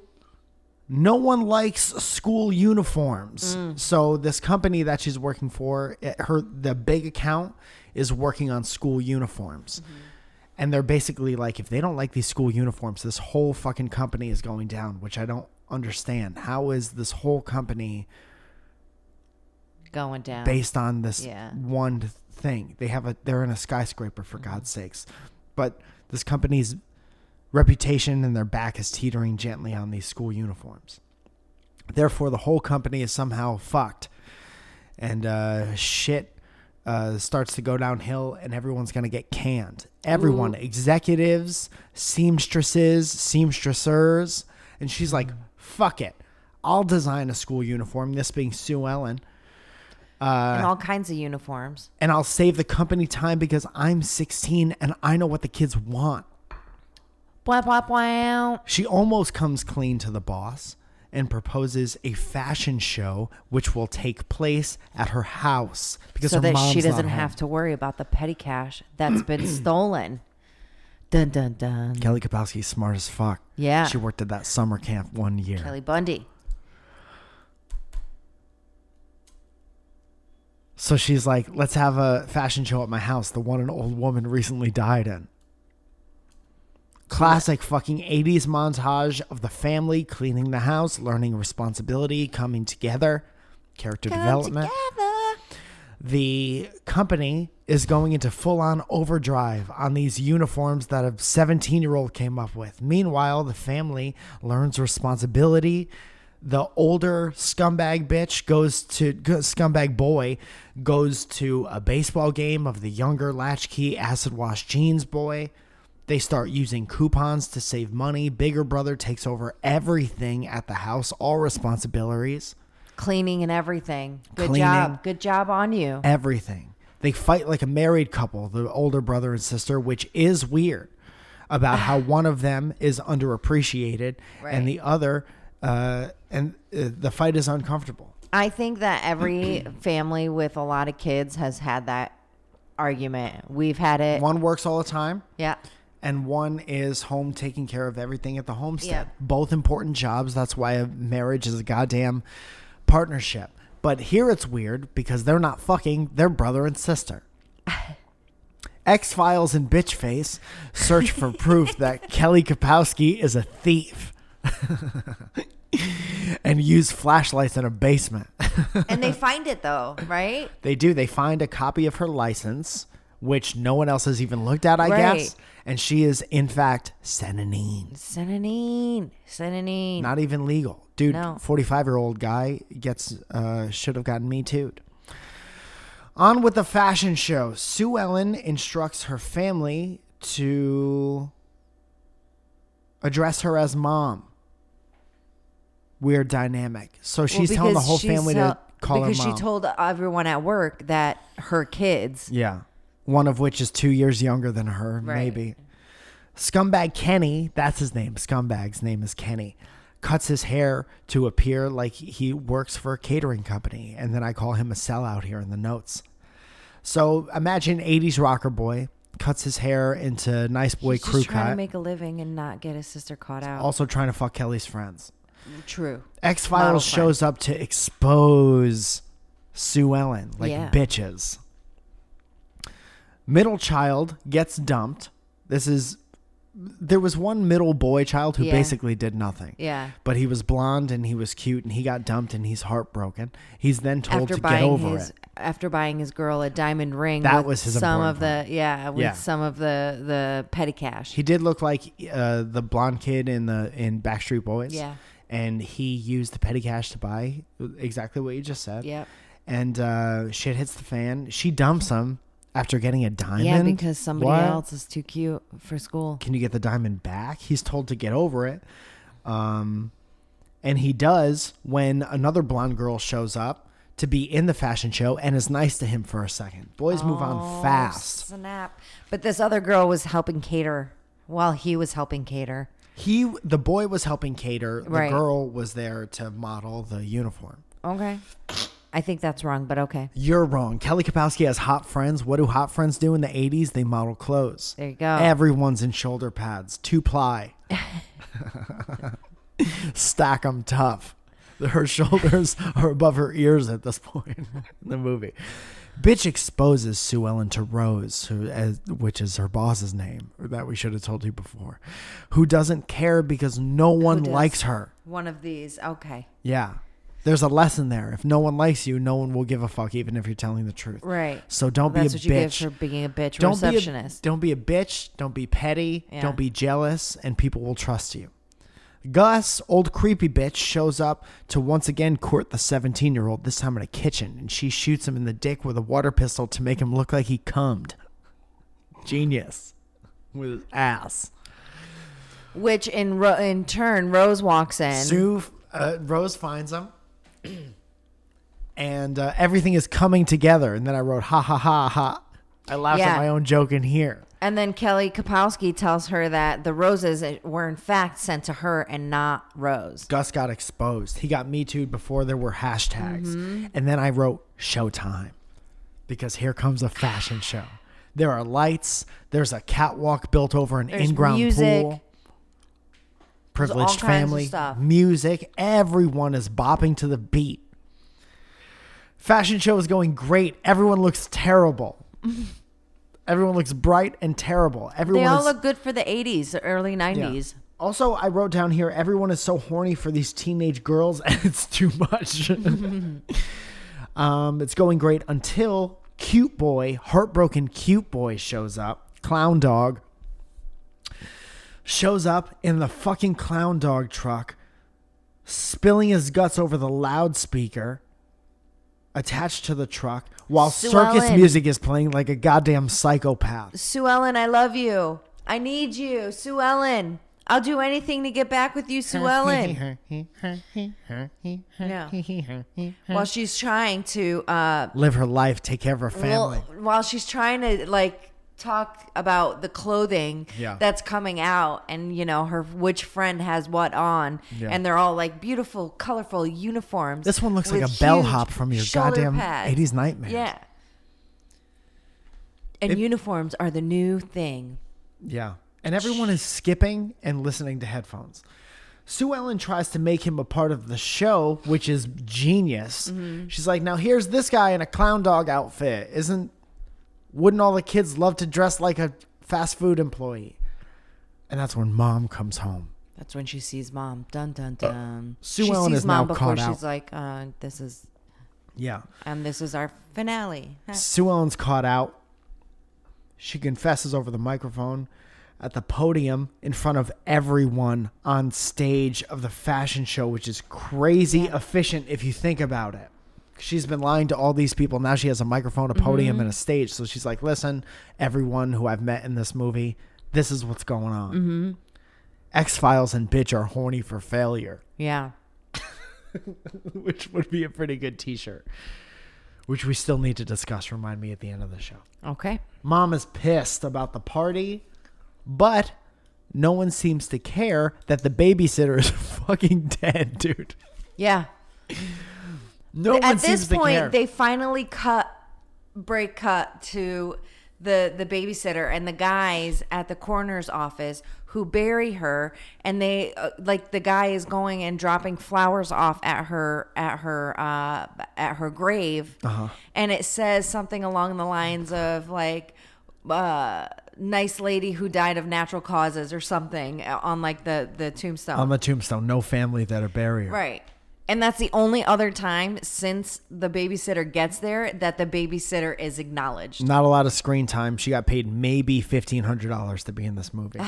no one likes school uniforms. So this company that she's working for, the big account is working on school uniforms. Mm-hmm. And they're basically like, if they don't like these school uniforms, this whole fucking company is going down, which I don't understand. How is this whole company going down based on this one thing? They're in a skyscraper, for God's sakes. But this company's reputation and their back is teetering gently on these school uniforms. Therefore, the whole company is somehow fucked. And shit starts to go downhill, and everyone's going to get canned. Everyone, executives, seamstressers. And she's like, fuck it. I'll design a school uniform, this being Sue Ellen. And all kinds of uniforms. And I'll save the company time because I'm 16 and I know what the kids want. Blah, blah, blah. She almost comes clean to the boss and proposes a fashion show which will take place at her house because so her that mom's she doesn't not home. have to worry about the petty cash that's been stolen. Dun dun dun. Kelly Kapowski's smart as fuck. Yeah. She worked at that summer camp one year. Kelly Bundy. So she's like, let's have a fashion show at my house, the one an old woman recently died in. Classic fucking 80s montage of the family cleaning the house, learning responsibility, coming together, character development. The company is going into full-on overdrive on these uniforms that a 17-year-old came up with. Meanwhile, the family learns responsibility. The older scumbag boy goes to a baseball game of the younger latchkey acid wash jeans boy. They start using coupons to save money. Bigger brother takes over everything at the house, all responsibilities. Cleaning and everything. Good Cleaning. job. Good job on you. Everything. They fight like a married couple, the older brother and sister, which is weird, about how one of them is underappreciated and the other, the fight is uncomfortable. I think that every family with a lot of kids has had that argument. We've had it. One works all the time. Yeah. And one is home taking care of everything at the homestead. Yeah. Both important jobs. That's why a marriage is a goddamn partnership. But here it's weird because they're not fucking, they're brother and sister. X-Files and Bitchface search for proof that Kelly Kapowski is a thief and use flashlights in a basement. And they find it though, right? They do. They find a copy of her license, which no one else has even looked at, I guess. And she is, in fact, Senanine. Not even legal. Dude, No. 45-year-old guy should have gotten Me Too'd. On with the fashion show. Sue Ellen instructs her family to address her as mom. Weird dynamic. So she's telling the whole family to call her mom. Because she told everyone at work that her kids. Yeah. One of which is 2 years younger than her, maybe. Scumbag Kenny, that's his name. Scumbag's name is Kenny. Cuts his hair to appear like he works for a catering company. And then I call him a sellout here in the notes. So imagine 80s rocker boy. Cuts his hair into nice boy He's crew just trying cut. to make a living and not get his sister caught out. Also trying to fuck Kelly's friends. True. X-Files shows up to expose Sue Ellen like bitches. Middle child gets dumped. There was one middle boy child who basically did nothing. Yeah. But he was blonde and he was cute and he got dumped and he's heartbroken. He's then told to get over it. After buying his girl a diamond ring. That was his some important of the some of the petty cash. He did look like the blonde kid in Backstreet Boys. Yeah. And he used the petty cash to buy exactly what you just said. Yep. And shit hits the fan. She dumps him after getting a diamond. Yeah, because somebody else is too cute for school. Can you get the diamond back? He's told to get over it. And he does when another blonde girl shows up to be in the fashion show and is nice to him for a second. Boys move on fast. Snap. But this other girl was helping cater while he was helping cater. The boy was helping cater. The girl was there to model the uniform. Okay. I think that's wrong, but okay. You're wrong. Kelly Kapowski has hot friends. What do hot friends do in the 80s? They model clothes. There you go. Everyone's in shoulder pads. 2-ply. Stack them tough. Her shoulders are above her ears at this point in the movie. Bitch exposes Sue Ellen to Rose, which is her boss's name, that we should have told you before, who doesn't care because no one likes her. One of these. Okay. Yeah. There's a lesson there. If no one likes you, no one will give a fuck, even if you're telling the truth. Right. So don't be a bitch. That's what you get for being a bitch receptionist. Don't be a bitch. Don't be petty. Yeah. Don't be jealous, and people will trust you. Gus, old creepy bitch, shows up to once again court the 17-year-old, this time in a kitchen, and she shoots him in the dick with a water pistol to make him look like he cummed. Genius. With his ass. Which in turn, Rose walks in. Rose finds him. And everything is coming together. And then I wrote, ha, ha, ha, ha. I laughed at my own joke in here. And then Kelly Kapowski tells her that the roses were in fact sent to her and not Rose. Gus got exposed. He got Me Too'd before there were hashtags. Mm-hmm. And then I wrote Showtime. Because here comes a fashion show. There are lights. There's a catwalk built over an in-ground pool. Privileged family. Music. Everyone is bopping to the beat. Fashion show is going great. Everyone looks terrible. Everyone looks bright and terrible. They all look good for the 80s, early 90s. Yeah. Also, I wrote down here, everyone is so horny for these teenage girls, and it's too much. It's going great until cute boy, heartbroken cute boy shows up. Clown dog shows up in the fucking clown dog truck, spilling his guts over the loudspeaker attached to the truck while circus music is playing like a goddamn psychopath. Sue Ellen, I love you. I need you. Sue Ellen. I'll do anything to get back with you, Sue Ellen. Yeah. While she's trying to live her life, take care of her family. While she's trying to talk about the clothing that's coming out, and her which friend has what on, and they're all like beautiful, colorful uniforms. This one looks like a bellhop from your goddamn pads. 80s nightmare. Yeah. And uniforms are the new thing. Yeah. And everyone is skipping and listening to headphones. Sue Ellen tries to make him a part of the show, which is genius. Mm-hmm. She's like, now here's this guy in a clown dog outfit. Wouldn't all the kids love to dress like a fast food employee? And that's when mom comes home. That's when she sees mom. Dun, dun, dun. Sue Ellen is now caught out. She's like, this is... Yeah. And this is our finale. Sue Ellen's caught out. She confesses over the microphone at the podium in front of everyone on stage of the fashion show, which is crazy efficient if you think about it. She's been lying to all these people. Now she has a microphone, a podium, and a stage. So she's like, listen, everyone who I've met in this movie, this is what's going on. Mm-hmm. X-Files and bitch are horny for failure. Yeah. Which would be a pretty good t-shirt. Which we still need to discuss. Remind me at the end of the show. Okay. Mom is pissed about the party, but no one seems to care that the babysitter is fucking dead, dude. Yeah. No one seems to care. At this point, they finally cut to the babysitter and the guys at the coroner's office who bury her, and they the guy is going and dropping flowers off at her grave, and it says something along the lines of nice lady who died of natural causes or something on the tombstone. On the tombstone, no family that are buried. Right. And that's the only other time since the babysitter gets there that the babysitter is acknowledged. Not a lot of screen time. She got paid maybe $1,500 to be in this movie.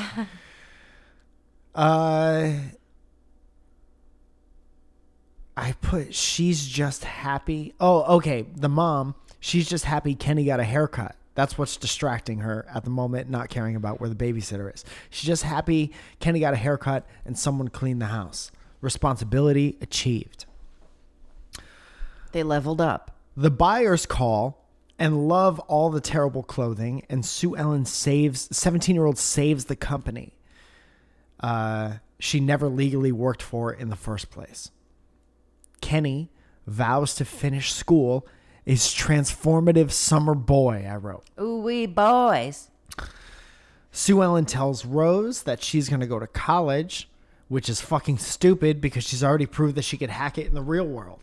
I put, she's just happy. Oh, okay. The mom, she's just happy Kenny got a haircut. That's what's distracting her at the moment, not caring about where the babysitter is. She's just happy Kenny got a haircut and someone cleaned the house. Responsibility achieved. They leveled up. The buyers call and love all the terrible clothing, and Sue Ellen 17-year-old saves the company she never legally worked for in the first place. Kenny vows to finish school. Is transformative summer boy, I wrote. Ooh, wee boys. Sue Ellen tells Rose that she's going to go to college, which is fucking stupid because she's already proved that she could hack it in the real world.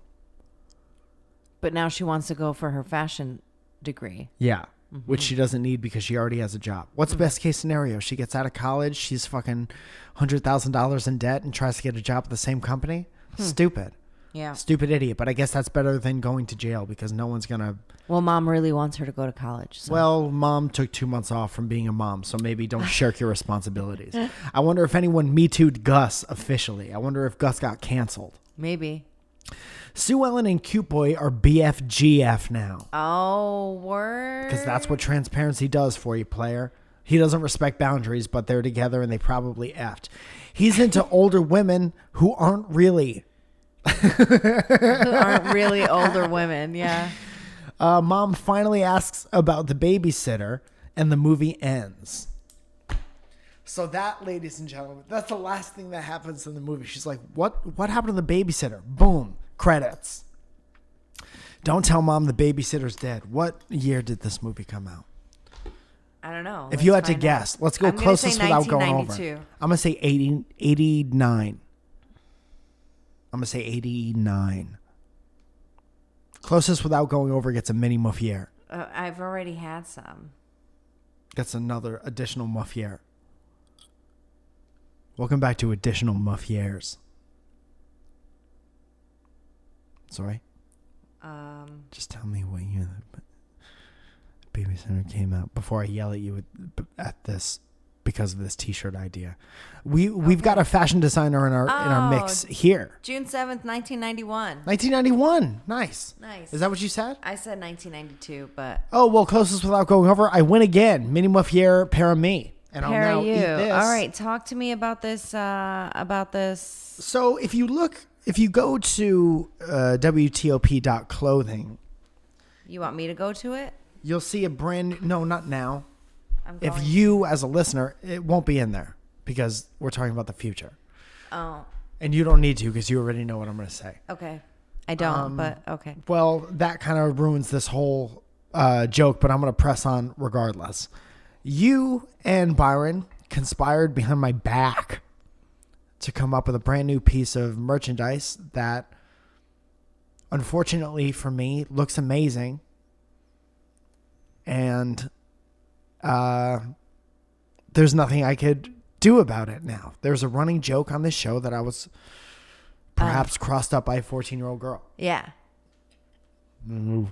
But now she wants to go for her fashion degree. Yeah, which she doesn't need because she already has a job. What's the best case scenario? She gets out of college, she's fucking $100,000 in debt and tries to get a job at the same company? Stupid. Yeah. Stupid idiot. But I guess that's better than going to jail because no one's going to... Well, mom really wants her to go to college. So. Well, mom took 2 months off from being a mom, so maybe don't shirk your responsibilities. I wonder if anyone Me Too'd Gus officially. I wonder if Gus got canceled. Maybe. Sue Ellen and Cute Boy are BFGF now. Oh, word. Because that's what transparency does for you, player. He doesn't respect boundaries, but they're together and they probably effed. He's into older women who aren't really... who aren't really older women, yeah. Mom finally asks about the babysitter, and the movie ends. So that, ladies and gentlemen, that's the last thing that happens in the movie. She's like, what happened to the babysitter? Boom, credits. Don't tell mom the babysitter's dead. What year did this movie come out? I don't know. If you had to guess, let's go closest without going over. I'm going to say 89. I'm going to say 89. Closest without going over gets a mini Muffier. I've already had some. Gets another additional Muffier. Welcome back to additional Muffiers. Sorry? Just tell me what year the Babysitter came out before I yell at you at this because of this t-shirt idea. We've got a fashion designer in our mix here. June 7th, 1991. 1991. Nice. Nice. Is that what you said? I said 1992, but... Oh, well, closest without going over. I win again. Mini Muffier, pair of me. And pair I'll now of you. eat this. All right, talk to me about this. So if you go to WTOP.clothing. You want me to go to it? You'll see a brand... No, not now. If you, as a listener, it won't be in there because we're talking about the future. Oh. And you don't need to because you already know what I'm going to say. Okay. I don't, but okay. Well, that kind of ruins this whole joke, but I'm going to press on regardless. You and Byron conspired behind my back to come up with a brand new piece of merchandise that, unfortunately for me, looks amazing. And... there's nothing I could do about it now. There's a running joke on this show that I was perhaps crossed up by a 14-year-old girl. Yeah. You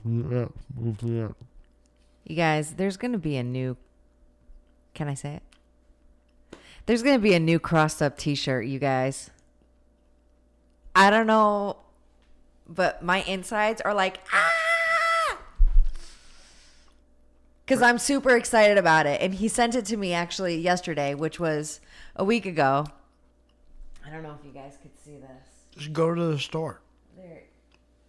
guys, there's going to be a new... Can I say it? There's going to be a new crossed up t-shirt, you guys. I don't know, but my insides are like, because I'm super excited about it. And he sent it to me actually yesterday, which was a week ago. I don't know if you guys could see this. Just go to the store. There.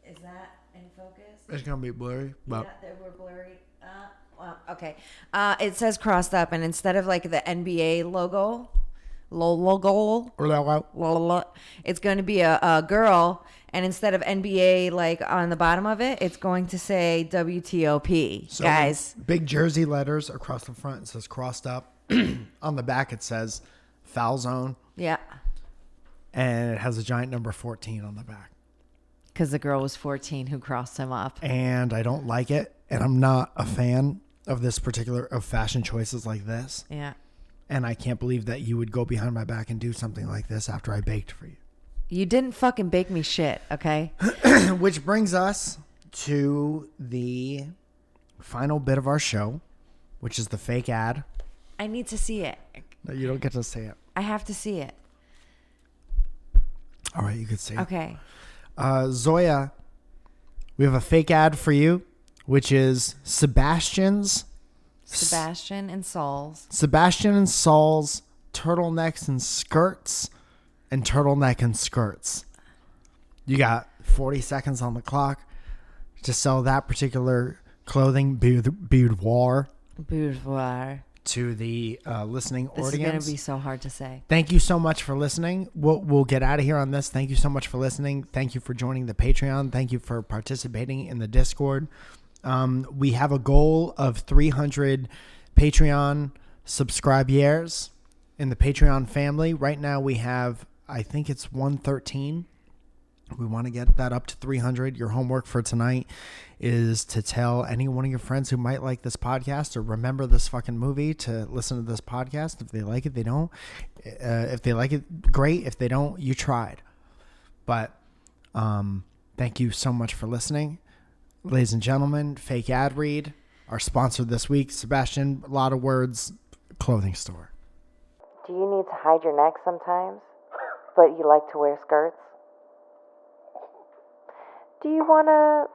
Is that in focus? It's going to be blurry. But... Yeah, they were blurry. Well, okay. It says crossed up, and instead of like the NBA logo, it's going to be a girl, and instead of NBA like on the bottom of it, it's going to say WTOP. So guys, big jersey letters across the front. It says crossed up. On the back it says foul zone. Yeah. And it has a giant number 14 on the back. Because the girl was 14 who crossed him up. And I don't like it, and I'm not a fan of this particular of fashion choices like this. Yeah. And I can't believe that you would go behind my back and do something like this after I baked for you. You didn't fucking bake me shit, okay? Which brings us to the final bit of our show, which is the fake ad. I need to see it. No, you don't get to see it. I have to see it. All right, you can see it. Okay. Zoya, we have a fake ad for you, which is Sebastian and Saul's turtlenecks and skirts and turtleneck and skirts. You got 40 seconds on the clock to sell that particular clothing boudoir to the listening audience. This is going to be so hard to say. Thank you so much for listening. We'll get out of here on this. Thank you so much for listening. Thank you for joining the Patreon. Thank you for participating in the Discord. We have a goal of 300 Patreon subscribers in the Patreon family. Right now we have, I think it's 113. We want to get that up to 300. Your homework for tonight is to tell any one of your friends who might like this podcast or remember this fucking movie to listen to this podcast. If they like it, they don't. If they like it, great. If they don't, you tried. But thank you so much for listening. Ladies and gentlemen, fake ad read. Our sponsor this week, Sebastian, a lot of words, clothing store. Do you need to hide your neck sometimes, but you like to wear skirts? Do you want to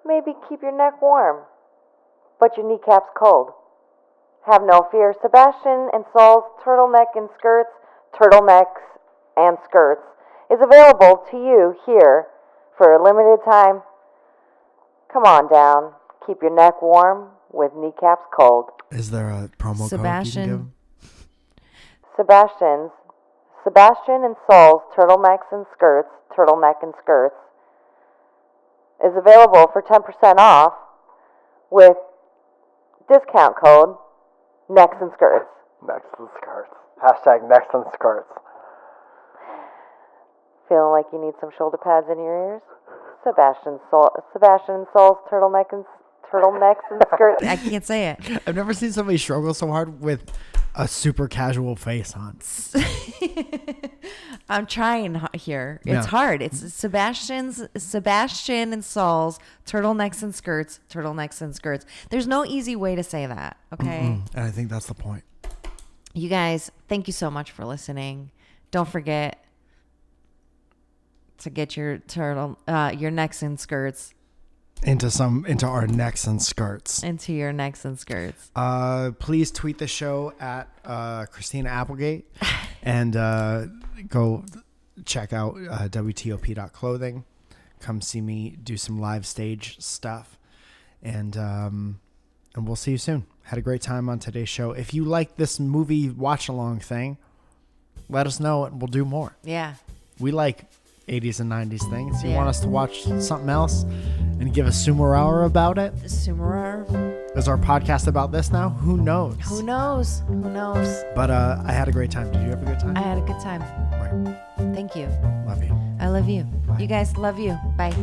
maybe keep your neck warm, but your kneecaps cold? Have no fear. Sebastian and Saul's turtlenecks and skirts is available to you here for a limited time. Come on down. Keep your neck warm with kneecaps cold. Is there a promo code you can give? Sebastian and Saul's turtleneck and skirts is available for 10% off with discount code Necks and Skirts. Necks and Skirts. Hashtag Necks and Skirts. Feeling like you need some shoulder pads in your ears? Sebastian Soul's turtlenecks and skirts. I can't say it. I've never seen somebody struggle so hard with a super casual face on. I'm trying here. It's hard. It's Sebastian and Saul's turtlenecks and skirts. There's no easy way to say that. Okay. And I think that's the point. You guys, thank you so much for listening. Don't forget to get your necks and skirts into our necks and skirts. Into your necks and skirts. Please tweet the show at Christina Applegate and go check out WTOP.clothing. Come see me do some live stage stuff, and we'll see you soon. Had a great time on today's show. If you like this movie watch along thing, let us know and we'll do more. Yeah, we like 80s and 90s things. You want us to watch something else and give a sumo hour about it? Is our podcast about this now? Who knows? Who knows? But I had a great time. Did you have a good time? I had a good time. Right. Thank you. Love you. I love you. Bye. You guys, love you. Bye.